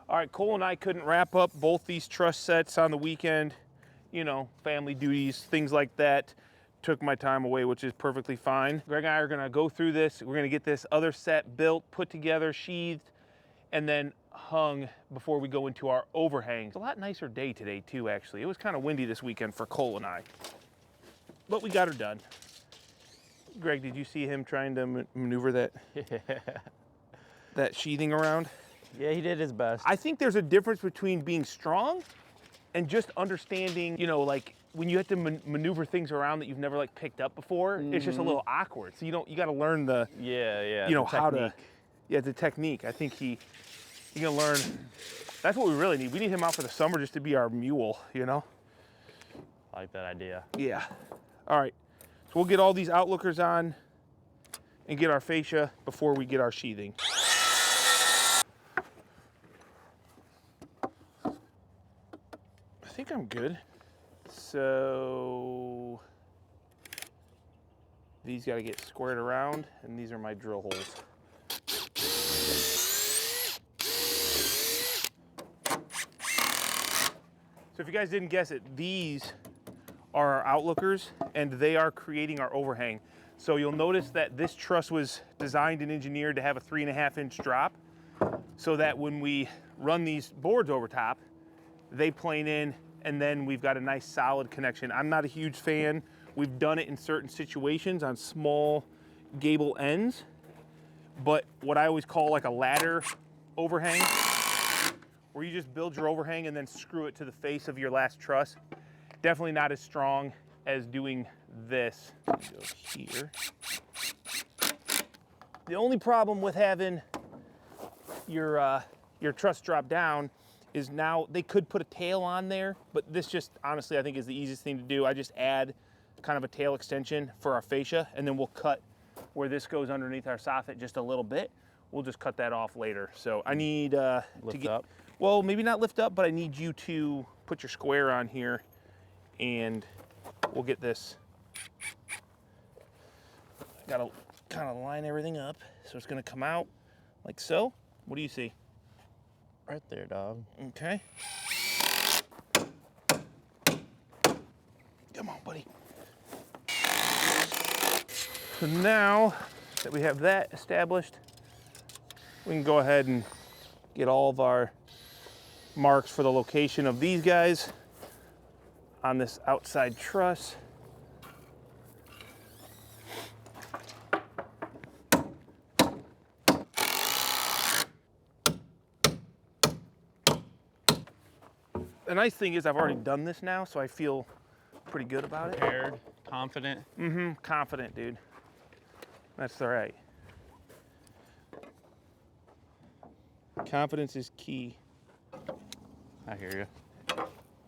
All right, Cole and I couldn't wrap up both these truss sets on the weekend. You know, family duties, things like that. Took my time away, which is perfectly fine. Greg and I are gonna go through this. We're gonna get this other set built, put together, sheathed, and then hung before we go into our overhang. It's a lot nicer day today too, actually. It was kind of windy this weekend for Cole and I, but we got her done. Greg, did you see him trying to maneuver that, that sheathing around? Yeah, he did his best. I think there's a difference between being strong and just understanding, you know, like when you have to maneuver things around that you've never like picked up before, it's just a little awkward. So you got to learn the, you know, how to, the technique. I think he's gonna learn. That's what we really need. We need him out for the summer just to be our mule, you know? I like that idea. Yeah. All right. So we'll get all these outlookers on and get our fascia before we get our sheathing. I think I'm good. So these got to get squared around, and these are my drill holes. So if you guys didn't guess it, these are our outlookers, and they are creating our overhang. So you'll notice that this truss was designed and engineered to have a 3.5-inch drop, so that when we run these boards over top, they plane in, and then we've got a nice solid connection. I'm not a huge fan. We've done it in certain situations on small gable ends, but what I always call like a ladder overhang, where you just build your overhang and then screw it to the face of your last truss. Definitely not as strong as doing this. Go here. The only problem with having your truss drop down is now they could put a tail on there, but this just honestly I think is the easiest thing to do. I just add kind of a tail extension for our fascia, and then we'll cut where this goes underneath our soffit just a little bit. We'll just cut that off later. So I need lift up. Well, maybe not lift up, but I need you to put your square on here, and we'll get this. Gotta kind of line everything up so it's gonna come out like so. What do you see? Right there, dog. Okay. Come on, buddy. So now that we have that established, we can go ahead and get all of our marks for the location of these guys on this outside truss. The nice thing is I've already done this now, so I feel pretty good about it. Prepared, confident. Mm-hmm, confident, dude. That's all right. Confidence is key. I hear you.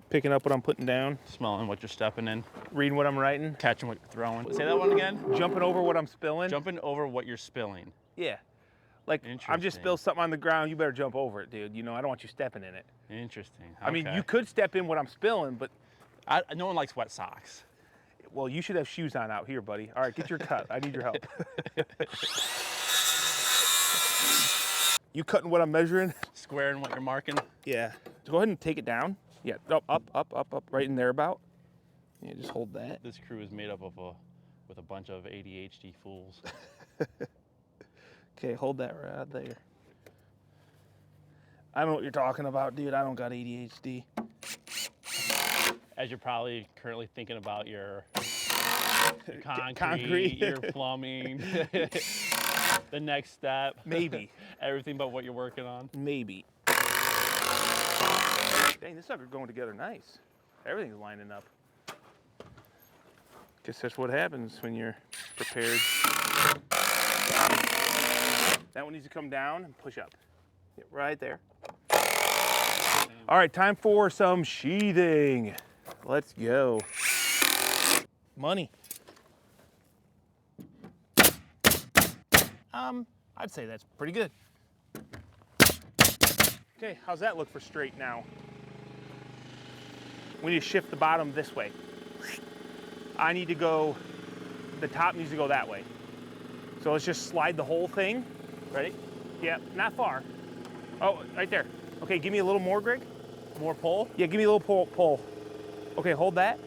Picking up what I'm putting down. Smelling what you're stepping in. Reading what I'm writing. Catching what you're throwing. Say that one again. Jumping over what I'm spilling. Jumping over what you're spilling. Yeah. Like, I've just spilled something on the ground, you better jump over it, dude. You know, I don't want you stepping in it. Interesting. Okay. I mean, you could step in what I'm spilling, but... no one likes wet socks. Well, you should have shoes on out here, buddy. All right, get your cut. I need your help. You cutting what I'm measuring? Squaring what you're marking? Yeah. Go ahead and take it down. Yeah, up, right in there about. Yeah, just hold that. This crew is made up of with a bunch of ADHD fools. Okay, hold that right there. I don't know what you're talking about, dude. I don't got ADHD. As you're probably currently thinking about your concrete, your plumbing, the next step. Maybe. Everything but what you're working on. Maybe. Dang, this sucker's going together nice. Everything's lining up. Guess that's what happens when you're prepared. That one needs to come down and push up. Yeah, right there. All right, time for some sheathing. Let's go. Money. I'd say that's pretty good. Okay, how's that look for straight now? We need to shift the bottom this way. I need to go, the top needs to go that way. So let's just slide the whole thing. Ready? Yeah, not far. Oh, right there. Okay, give me a little more, Greg. More pull? Yeah, give me a little pull. Okay, hold that.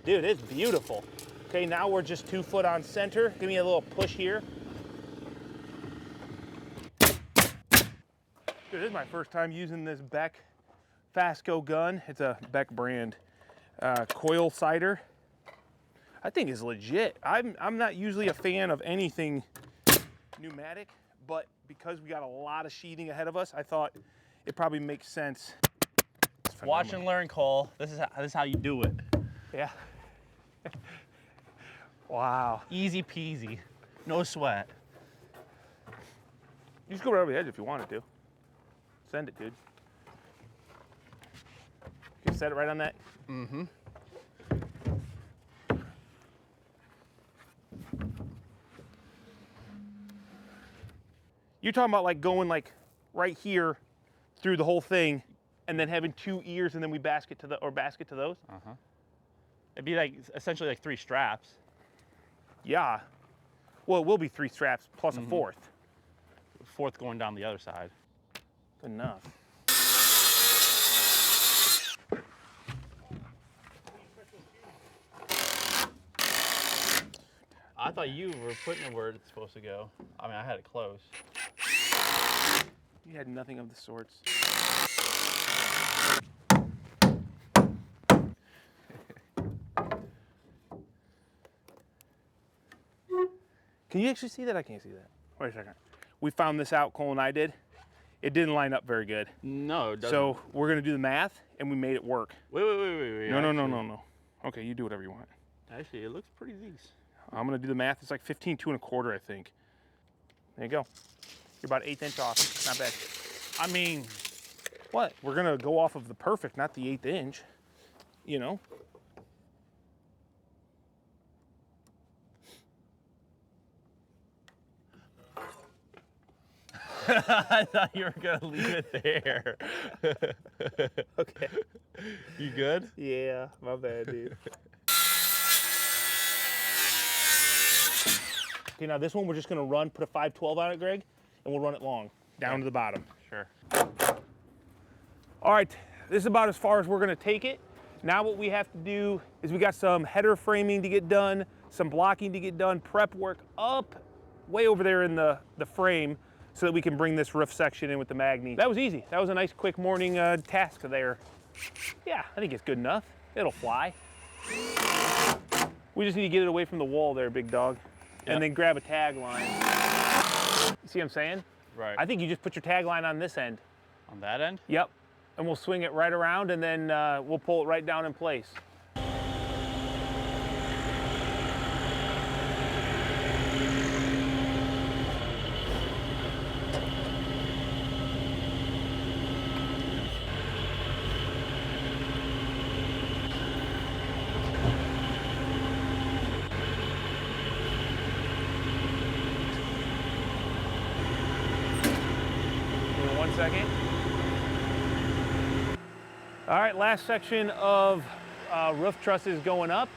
Dude, it's beautiful. Okay, now we're just 2 foot on center. Give me a little push here. Dude, this is my first time using this Beck Fastco gun. It's a Beck brand coil cider. I think it's legit. I'm not usually a fan of anything pneumatic, but because we got a lot of sheathing ahead of us, I thought it probably makes sense. Watch and learn, Cole. This is how you do it. Yeah. Wow. Easy peasy. No sweat. You just go right over the edge if you wanted to. Send it, dude. You can set it right on that. Mm-hmm. You're talking about like going like right here through the whole thing and then having 2 ears and then we basket to those? Uh-huh. It'd be like essentially like 3 straps. Yeah. Well, it will be 3 straps plus a fourth. Fourth going down the other side. Good enough. I thought you were putting it where it's supposed to go. I mean, I had it close. You had nothing of the sorts. Can you actually see that? I can't see that. Wait a second. We found this out, Cole and I did. It didn't line up very good. No, it doesn't. So we're gonna do the math and we made it work. Wait. No. Okay, you do whatever you want. Actually, it looks pretty decent. I'm gonna do the math. It's like 15, 2 1/4, I think. There you go. You're about 1/8 inch off. Not bad. I mean, What? We're gonna go off of the perfect, not the 1/8 inch. You know? I thought you were gonna leave it there. Okay. You good? Yeah, my bad, dude. Okay, now this one we're just gonna run, put a 512 on it, Greg, and we'll run it long, down to the bottom. Sure. All right, this is about as far as we're gonna take it. Now what we have to do is we got some header framing to get done, some blocking to get done, prep work up way over there in the frame so that we can bring this roof section in with the Magni. That was easy. That was a nice quick morning task there. Yeah, I think it's good enough. It'll fly. We just need to get it away from the wall there, big dog. Yep. And then grab a tag line. You see what I'm saying? Right. I think you just put your tag line on this end. On that end? Yep. And we'll swing it right around and then we'll pull it right down in place. Give me 1 second. All right, last section of roof trusses going up,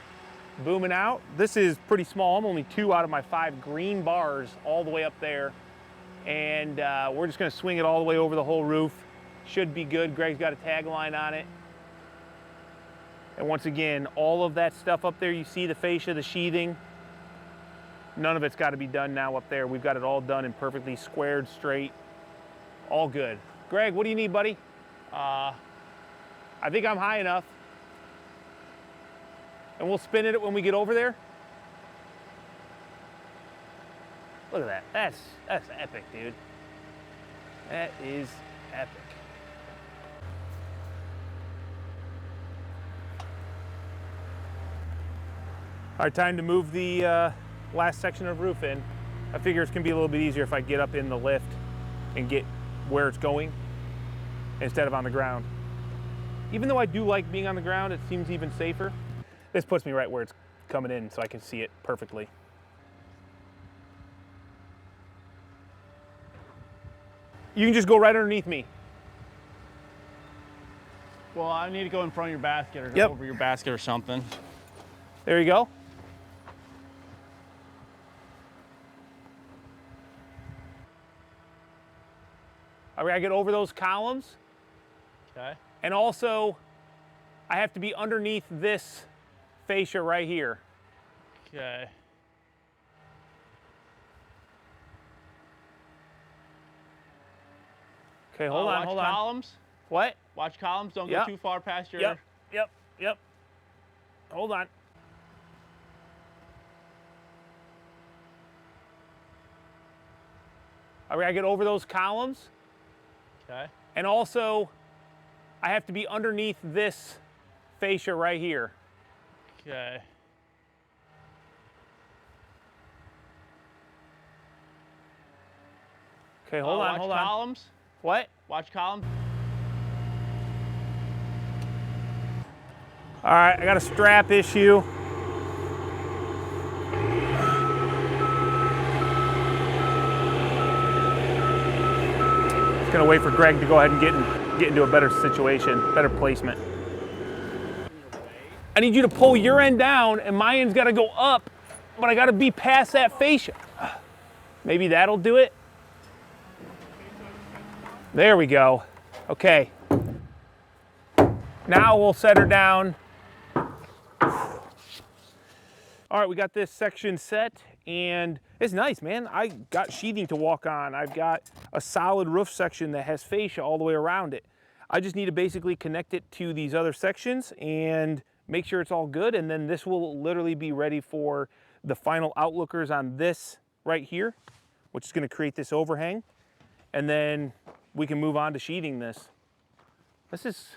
booming out. This is pretty small. I'm only 2 out of my 5 green bars all the way up there. And we're just gonna swing it all the way over the whole roof. Should be good. Greg's got a tag line on it. And once again, all of that stuff up there, you see the fascia, the sheathing, none of it's gotta be done now up there. We've got it all done and perfectly squared, straight, all good. Greg, what do you need, buddy? I think I'm high enough. And we'll spin it when we get over there. Look at that. That's epic, dude. That is epic. All right, time to move the last section of roof in. I figure it's gonna be a little bit easier if I get up in the lift and get where it's going instead of on the ground. Even though I do like being on the ground, it seems even safer. This puts me right where it's coming in so I can see it perfectly. You can just go right underneath me. Well, I need to go in front of your basket or go Yep. over your basket or something. There you go. I gotta get over those columns. Okay. And also, I have to be underneath this fascia right here. Okay. Okay, hold on, watch hold on. columns. What? Watch columns. Don't Yep. go too far past your. Yep. Hold on. I gotta get over those columns. Okay. And also, I have to be underneath this fascia right here. Okay. Okay, hold on, hold on. Watch columns. What? Watch columns. All right, I got a strap issue. Just gonna wait for Greg to go ahead and get into a better situation, better placement. I need you to pull your end down and my end's gotta go up, but I gotta be past that fascia. Maybe that'll do it. There we go. Okay. Now we'll set her down. All right, we got this section set and it's nice, man. I got sheathing to walk on. I've got a solid roof section that has fascia all the way around it. I just need to basically connect it to these other sections and make sure it's all good. And then this will literally be ready for the final outlookers on this right here, which is gonna create this overhang. And then we can move on to sheathing this. This is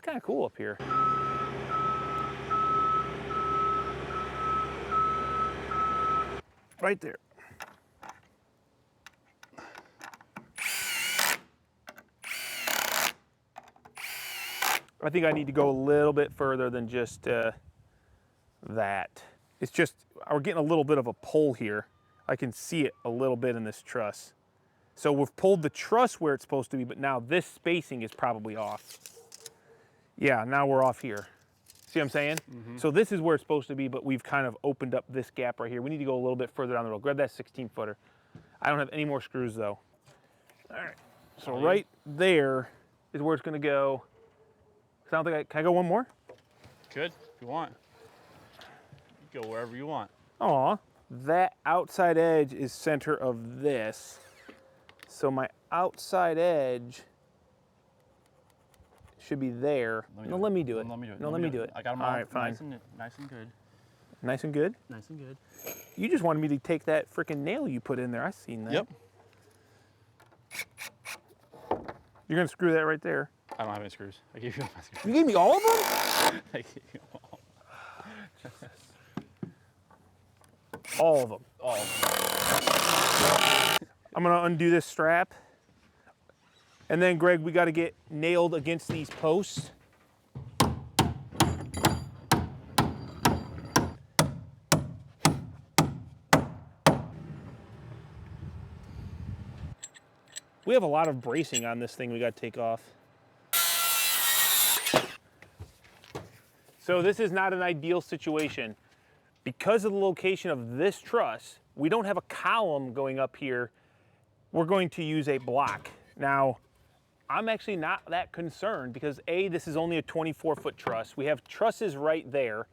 kind of cool up here. Right there. I think I need to go a little bit further than just that. It's just, we're getting a little bit of a pull here. I can see it a little bit in this truss. So we've pulled the truss where it's supposed to be, but now this spacing is probably off. Yeah, now we're off here. See what I'm saying? Mm-hmm. So this is where it's supposed to be, but we've kind of opened up this gap right here. We need to go a little bit further down the road. Grab that 16-footer. I don't have any more screws though. All right, so right there is where it's gonna go. I don't think can I go one more? Good, if you want. You go wherever you want. Aw, that outside edge is center of this. So my outside edge should be there. Let me do it. Let me do it. No, let me do it. I got them all all right, fine. Nice and good. Nice and good? Nice and good. You just wanted me to take that freaking nail you put in there. I seen that. Yep. You're gonna screw that right there. I don't have any screws. I gave you all my screws. You gave me all of them? I gave you all. All of them. All of them. I'm gonna undo this strap. And then Greg, we gotta get nailed against these posts. We have a lot of bracing on this thing we gotta take off. So this is not an ideal situation. Because of the location of this truss, we don't have a column going up here. We're going to use a block. Now, I'm actually not that concerned because A, this is only a 24-foot truss. We have trusses right there.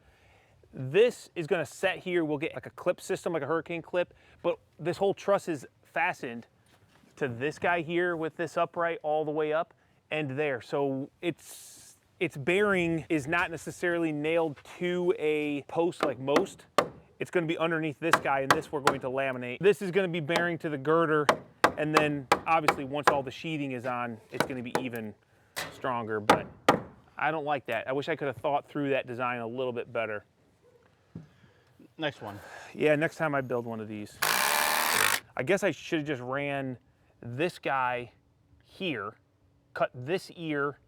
This is gonna set here. We'll get like a clip system, like a hurricane clip, but this whole truss is fastened to this guy here with this upright all the way up and there. So its bearing is not necessarily nailed to a post like most. It's gonna be underneath this guy, and this we're going to laminate. This is gonna be bearing to the girder, and then obviously once all the sheathing is on, it's gonna be even stronger, but I don't like that. I wish I could have thought through that design a little bit better. Next one. Yeah, next time I build one of these. I guess I should have just ran this guy here, cut this ear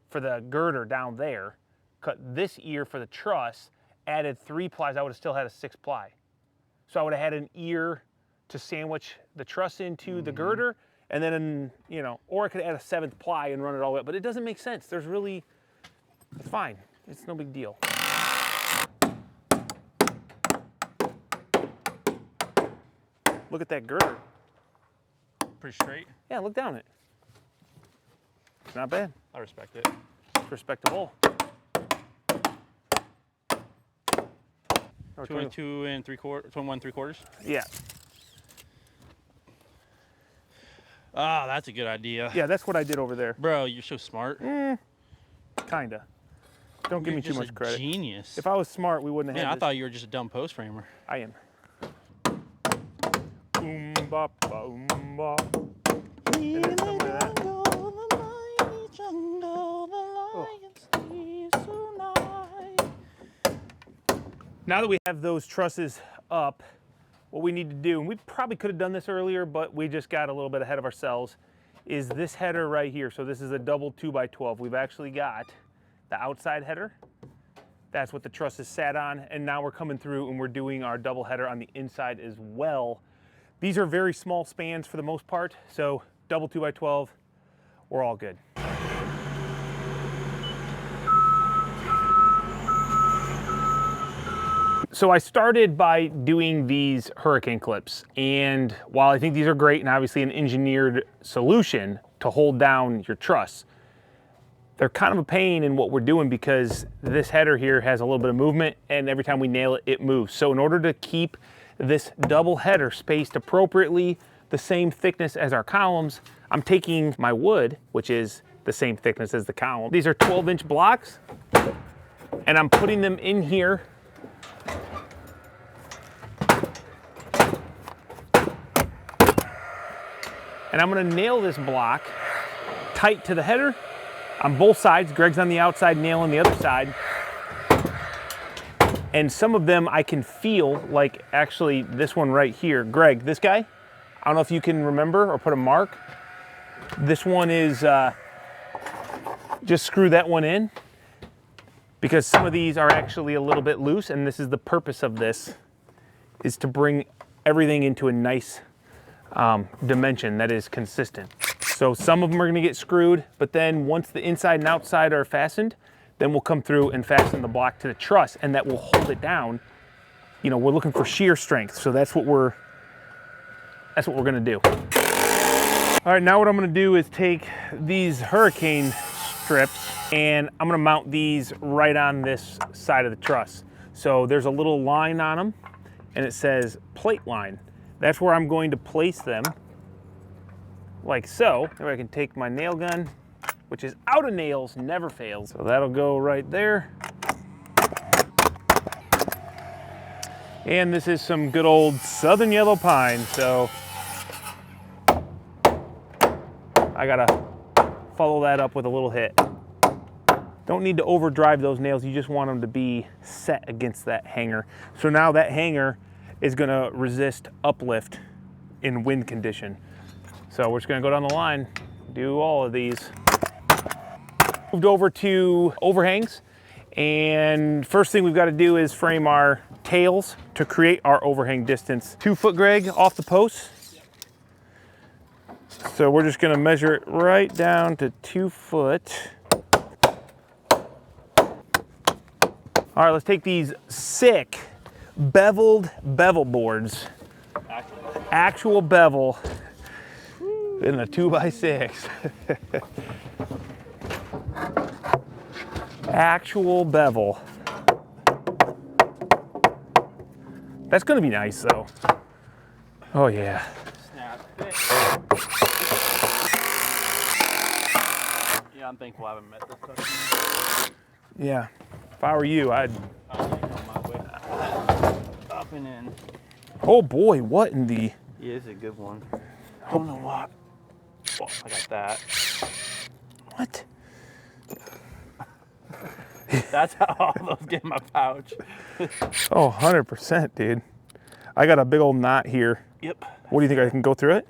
for the girder down there, cut this ear for the truss, added 3 plies. I would have still had a 6 ply. So I would have had an ear to sandwich the truss into the girder, and then, you know, or I could add a 7th ply and run it all the way up, but it doesn't make sense. There's really, it's fine. It's no big deal. Look at that girder. Pretty straight. Yeah, look down it. It's not bad. I respect it. It's respectable. 22 and 21 3/4. Yeah. Ah, that's a good idea. Yeah, that's what I did over there. Bro, you're so smart. Kinda. Don't give me too much credit. Genius. If I was smart, we wouldn't have Man, had I this. thought you were just a dumb post framer. I am. Boom, bop, boom, bop. And then some of that. Now that we have those trusses up, what we need to do, and we probably could have done this earlier, but we just got a little bit ahead of ourselves, is this header right here. So this is a double 2x12. We've actually got the outside header. That's what the trusses sat on, and now we're coming through and we're doing our double header on the inside as well. These are very small spans for the most part, so double 2x12, we're all good. So I started by doing these hurricane clips, and while I think these are great and obviously an engineered solution to hold down your truss, they're kind of a pain in what we're doing because this header here has a little bit of movement, and every time we nail it, it moves. So in order to keep this double header spaced appropriately, the same thickness as our columns, I'm taking my wood, which is the same thickness as the column. These are 12-inch blocks, and I'm putting them in here. And I'm gonna nail this block tight to the header on both sides. Greg's on the outside, nailing the other side. And some of them I can feel, like actually this one right here. Greg, this guy, I don't know if you can remember or put a mark. This one is, just screw that one in, because some of these are actually a little bit loose, and this is the purpose of this, is to bring everything into a nice dimension that is consistent. So some of them are gonna get screwed, but then once the inside and outside are fastened, then we'll come through and fasten the block to the truss, and that will hold it down. You know, we're looking for shear strength, so that's what we're gonna do. All right, now what I'm gonna do is take these hurricane strips and I'm gonna mount these right on this side of the truss. So there's a little line on them and it says plate line. That's where I'm going to place them, like so. Maybe I can take my nail gun, which is out of nails, never fails. So that'll go right there. And this is some good old southern yellow pine, so I gotta follow that up with a little hit. Don't need to overdrive those nails, you just want them to be set against that hanger. So now that hanger is gonna resist uplift in wind condition. So we're just gonna go down the line, do all of these. Moved over to overhangs, and first thing we've gotta do is frame our tails to create our overhang distance. 2 foot, Greg, off the post. So we're just gonna measure it right down to 2 foot. All right, let's take these sick beveled bevel boards. Actual bevel in a 2x6. Actual bevel. That's gonna be nice though. Oh yeah. Snap. Yeah, I'm thankful I haven't met this customer. Yeah. If I were you, I'd. On my way up and in. Oh boy, what in the? Yeah, this is a good one. I don't know what. Oh, I got that. What? That's how all those get in my pouch. Oh, 100%, dude. I got a big old knot here. Yep. What do you think, I can go through it?